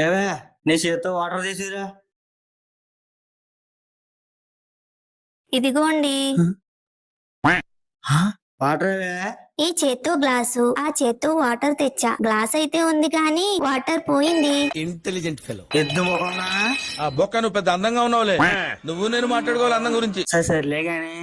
ఏవే నీ చేత్తో వాటర్ తీసుకురా. ఇదిగోండి. వాటర్ ఏవే? ఈ చేత్తో గ్లాసు, ఆ చేత్తో వాటర్ తెచ్చా. గ్లాస్ అయితే ఉంది కానీ వాటర్ పోయింది. Intelligent fellow. ఎద్దు మొక్కన్నా ఆ బొక్క నువ్వు పెద్ద అందంగా ఉన్నావులే. నువ్వు నేను మాట్లాడుకోవాలి అందం గురించి. సర్లే గాని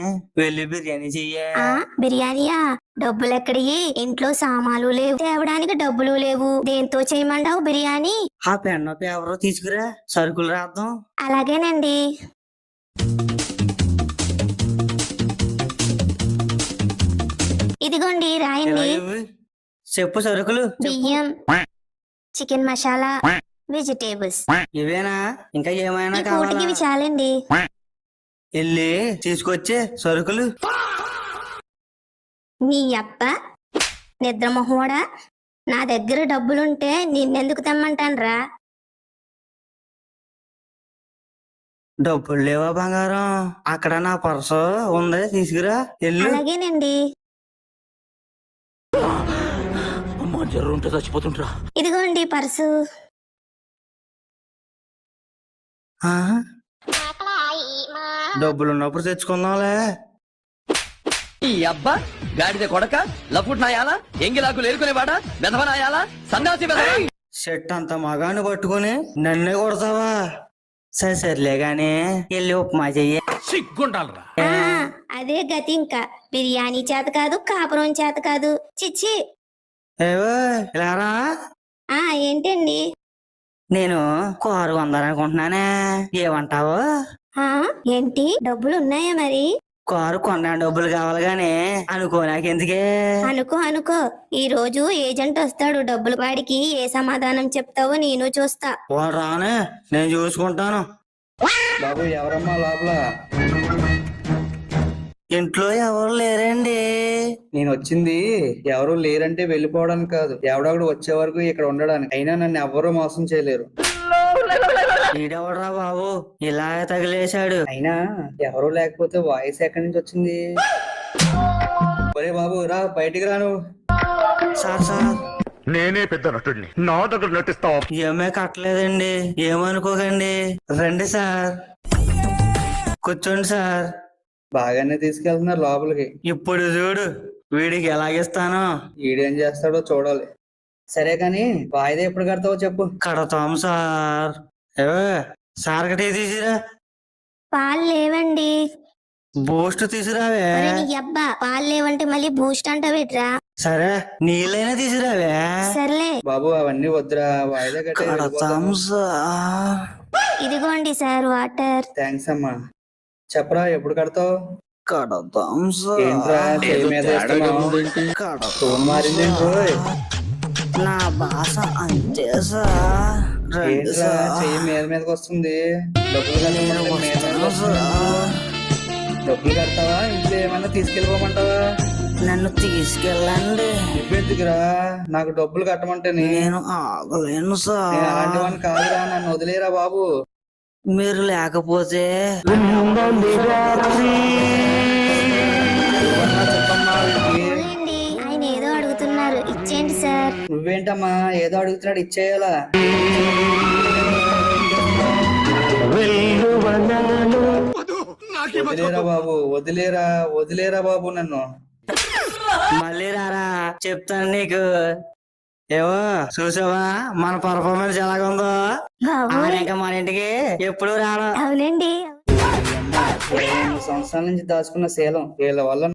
వెళ్ళి బిర్యానీ చెయ్యే. ఆ బిర్యానీయా? డబ్బులెక్కడియి? ఇంట్లో సామాన్లు లేవు, తేవడానికి డబ్బులు లేవు. దేంతో చేయమంటావు బిర్యానీ? ఆ పెన్ను పేపర్ తీసుకురా, సరుకులు రాద్దాం. అలాగేనండి. ఇదిగోండి రాయండి. ఇవ్వు. చెప్పు సరుకులు. బియ్యం, చికెన్ మసాలా, వెజిటేబుల్స్. ఇవేనా? ఇంకా ఏమైనా ఈ పూటకి కావాలా? ఇవి చాలండి. వెళ్ళి తీసుకొచ్చే సరుకులు. నీ అప్ప నిద్ర మొహోడా, నా దగ్గర డబ్బులుంటే నిన్నెందుకు తెమ్మంటాన్రా? డబ్బులు లేవా బంగారం? అక్కడ నా పర్సు ఉంది, తీసుకురా. వెళ్ళు. అలాగేనండి. అమ్మా జ్వరం ఉంటే చచ్చిపోతుంటరా. ఇదిగోండి పర్సు. ఆ? డబ్బులు ఉన్నప్పుడు తెచ్చుకుందాంలే. ఈ అబ్బా గాడిద కొడక లఫుట్ నాయాలా ఎంగిలాకులు ఏరుకునేవాడా వెధవ నాయాలా సన్నాసి వెధవ. షర్ట్ అంత మగాన్ని పట్టుకుని నన్నే కొడతావా? సర్లే గాని వెళ్ళి ఉప్మా చెయ్యి. సిగ్గుండాలరా. ఆ, అదే గతి. ఇంకా బిర్యానీ చేత కాదు, కాపురం చేత కాదు. చిచ్చి. ఏవో ఇలారా. ఆ ఏంటండి? నేను కారు కొందాలనుకుంటున్నానే, ఏమంటావు? ఆ ఏంటి, డబ్బులు ఉన్నాయా మరి? కారు కొన్నా డబ్బులు కావాలి గాని అనుకో, నాకెందుకే? అనుకో అనుకో. ఈ రోజు ఏజెంట్ వస్తాడు. డబ్బులు వాడికి ఏ సమాధానం చెప్తావో నేను చూస్తా. వాడు రానే, నేను చూసుకుంటాను. బాబు ఎవరమ్మా లోపల? ఇంట్లో ఎవరు లేరండి. నేను వచ్చింది ఎవరు లేరంటే వెళ్ళిపోవడానికి కాదు, ఎవడొకడు వచ్చే వరకు ఇక్కడ ఉండడానికి. అయినా నన్ను ఎవ్వరూ మోసం చేయలేరు. ఈడెవడరా బాబు ఇలా తగిలేశాడు? అయినా ఎవరు లేకపోతే వాయిస్ ఎక్కడి నుంచి వచ్చింది? ఒరే బాబు రా, బయటికి రా నువ్వు. సార్ నేనే పెద్ద నటుడిని, నా దగ్గర నటిస్తావా? ఏమే కట్టలేదండి, ఏమనుకోకండి. రండి సార్, కూర్చోండి సార్. బాగానే తీసుకెళ్తున్నారు లోపలికి. ఇప్పుడు చూడు వీడికి ఎలాగిస్తానో. ఈడేం చేస్తాడో చూడాలి. సరే కాని వాయిదా ఎప్పుడు కడతావో చెప్పు. కడతాం సార్. ఏవే సార్ కటే తీసిరా. పాలు లేవండి. బూస్ట్ తీసురావే. ఒరే నీ అబ్బా, పాలు లేవంటే మళ్ళీ బూస్ట్ అంటావేట్రా? సరే నీళ్ళైనా తీసురావే. సర్లే. బాబు అవన్నీ వద్దురా, వాయిదా కడతాం సార్. ఇదిగోండి సార్ వాటర్. థ్యాంక్స్ అమ్మా. చెప్పరా ఎప్పుడు కడతావు? కడతాం ఏంట్రా సార్. చెయ్యి మీద వేస్తున్నావు? టోన్ మారిందేంటి రోయ్? నా భాష అంతే సార్. రండి ఏంట్రా సార్. చెయ్యి మీద మీదకి వస్తుంది? డబ్బులు నేను కట్టమంటే మీద మీదకి వస్తాను వస్తుంది. సార్. డబ్బులు కడతావా ఇంట్లో ఏమన్నా తీసుకెళ్ళిపోమంటావా? నన్ను తీసుకెళ్ళండి. నువ్వెందుకురా నాకు డబ్బులు కట్టమంటే నేను ఆగలేను సార్. అలాంటి వాడిని కాదురా, నన్ను వదిలేరా బాబు. మీరు లేకపోతే ఇవ్వన్నా చెప్పమ్మా వీడికి. అవునండి, ఆయన ఏదో అడుగుతున్నారు, ఇచ్చేయండి సార్. నువ్వేంటమ్మా ఏదో అడుగుతున్నాడు, ఇచ్చేయాలా? వదిలేరా బాబు, వదిలేరా, వదిలేరా బాబు నన్ను. మళ్ళీ రారా, చెప్తాను నీకు. ఏవో చూసావా మన పర్ఫార్మెన్స్ ఎలాగుందో? బాబు ఇంకా మన ఇంటికి ఎప్పుడు రాను. అవునండి. 20 సంవత్సరాల నుంచి దాచుకున్న శీలం వీళ్ళ వల్ల